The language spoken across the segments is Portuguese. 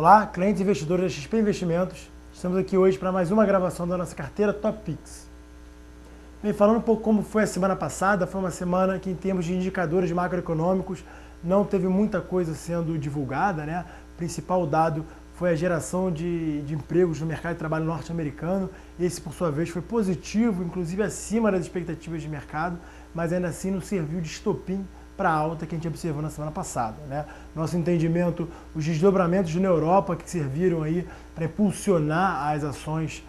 Olá, clientes e investidores da XP Investimentos. Estamos aqui hoje para mais uma gravação da nossa carteira Top Picks. Bem, falando um pouco como foi a semana passada, foi uma semana que em termos de indicadores macroeconômicos não teve muita coisa sendo divulgada, né? O principal dado foi a geração de empregos no mercado de trabalho norte-americano. Esse, por sua vez, foi positivo, inclusive acima das expectativas de mercado, mas ainda assim não serviu de estopim para a alta que a gente observou na semana passada, né? Nosso entendimento, os desdobramentos na Europa que serviram aí para impulsionar as ações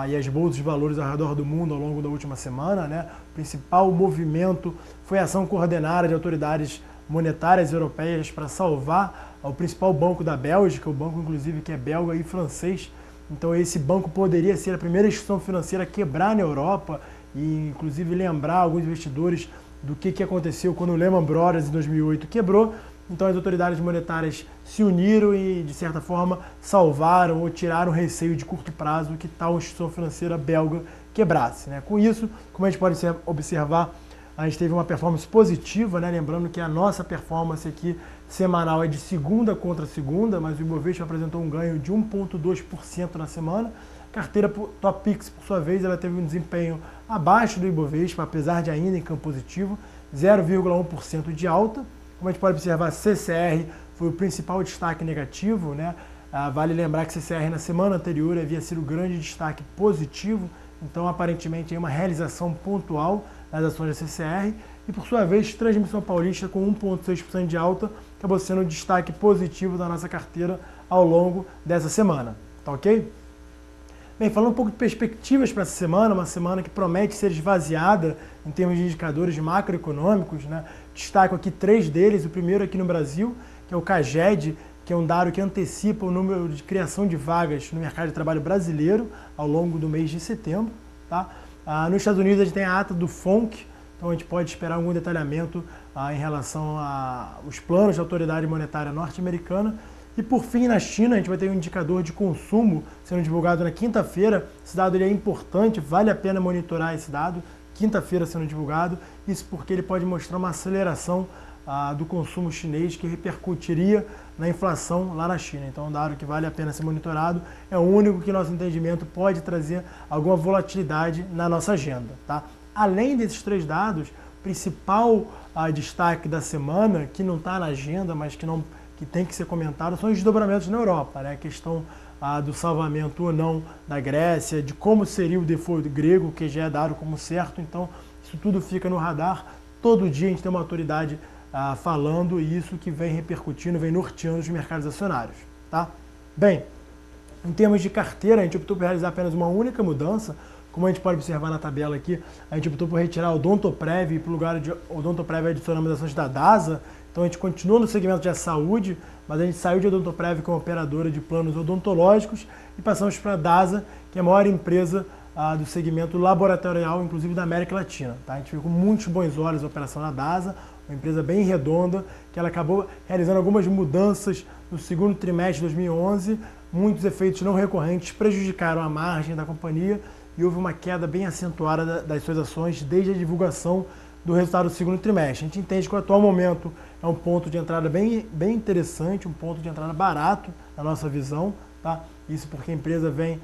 e as bolsas de valores ao redor do mundo ao longo da última semana, né? O principal movimento foi a ação coordenada de autoridades monetárias europeias para salvar o principal banco da Bélgica, o banco inclusive que é belga e francês. Então esse banco poderia ser a primeira instituição financeira a quebrar na Europa e inclusive lembrar alguns investidores do que aconteceu quando o Lehman Brothers em 2008 quebrou. Então as autoridades monetárias se uniram e, de certa forma, salvaram ou tiraram o receio de curto prazo que tal instituição financeira belga quebrasse, né? Com isso, como a gente pode observar, a gente teve uma performance positiva, né? Lembrando que a nossa performance aqui semanal é de segunda contra segunda, mas o Ibovespa apresentou um ganho de 1,2% na semana. Carteira Top Picks, por sua vez, ela teve um desempenho abaixo do Ibovespa, apesar de ainda em campo positivo, 0,1% de alta. Como a gente pode observar, CCR foi o principal destaque negativo, né? Vale lembrar que CCR na semana anterior havia sido o grande destaque positivo, então aparentemente é uma realização pontual nas ações da CCR. E por sua vez, Transmissão Paulista com 1,6% de alta, acabou sendo o destaque positivo da nossa carteira ao longo dessa semana, tá ok? Bem, falando um pouco de perspectivas para essa semana, uma semana que promete ser esvaziada em termos de indicadores macroeconômicos, né? Destaco aqui 3 deles. O primeiro aqui no Brasil, que é o CAGED, que é um dado que antecipa o número de criação de vagas no mercado de trabalho brasileiro ao longo do mês de setembro, tá? Nos Estados Unidos a gente tem a ata do FONC, então a gente pode esperar algum detalhamento em relação aos planos da autoridade monetária norte-americana. E por fim, na China, a gente vai ter um indicador de consumo sendo divulgado na quinta-feira. Esse dado ele é importante, vale a pena monitorar esse dado. Quinta-feira sendo divulgado, isso porque ele pode mostrar uma aceleração do consumo chinês que repercutiria na inflação lá na China. Então, um dado que vale a pena ser monitorado, é o único que nosso entendimento pode trazer alguma volatilidade na nossa agenda, tá? Além desses 3 dados, o principal destaque da semana, que não está na agenda, mas que tem que ser comentado, são os desdobramentos na Europa, né? A questão do salvamento ou não da Grécia, de como seria o default grego, que já é dado como certo. Então, isso tudo fica no radar. Todo dia a gente tem uma autoridade falando, e isso que vem repercutindo, vem norteando os mercados acionários, tá? Bem, em termos de carteira, a gente optou por realizar apenas uma única mudança. Como a gente pode observar na tabela aqui, a gente optou por retirar o Odontoprev e para o lugar de Odontoprev adicionamos ações da DASA. Então a gente continua no segmento de saúde, mas a gente saiu de Odontoprev como operadora de planos odontológicos e passamos para a DASA, que é a maior empresa do segmento laboratorial, inclusive da América Latina, tá? A gente viu com muitos bons olhos a operação da DASA, uma empresa bem redonda, que ela acabou realizando algumas mudanças no segundo trimestre de 2011, muitos efeitos não recorrentes prejudicaram a margem da companhia e houve uma queda bem acentuada das suas ações desde a divulgação do resultado do segundo trimestre. A gente entende que o atual momento é um ponto de entrada bem interessante, um ponto de entrada barato na nossa visão, tá? Isso porque a empresa vem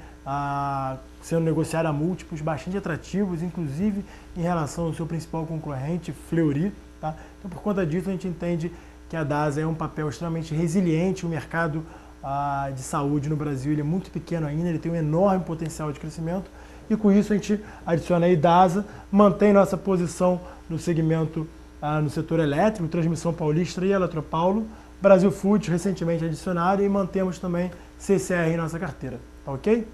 sendo negociada a múltiplos bastante atrativos, inclusive em relação ao seu principal concorrente, Fleury, tá? Então, por conta disso, a gente entende que a DASA é um papel extremamente resiliente. O mercado de saúde no Brasil ele é muito pequeno ainda, ele tem um enorme potencial de crescimento, e com isso a gente adiciona aí DASA, mantém nossa posição no segmento, no setor elétrico, Transmissão Paulista e Eletropaulo, Brasil Foods recentemente adicionado, e mantemos também CCR em nossa carteira, tá ok?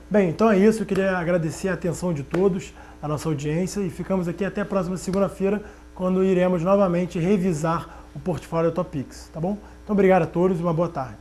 Bem, então é isso, eu queria agradecer a atenção de todos, a nossa audiência, e ficamos aqui até a próxima segunda-feira, quando iremos novamente revisar o portfólio da Top Picks, tá bom? Então obrigado a todos e uma boa tarde.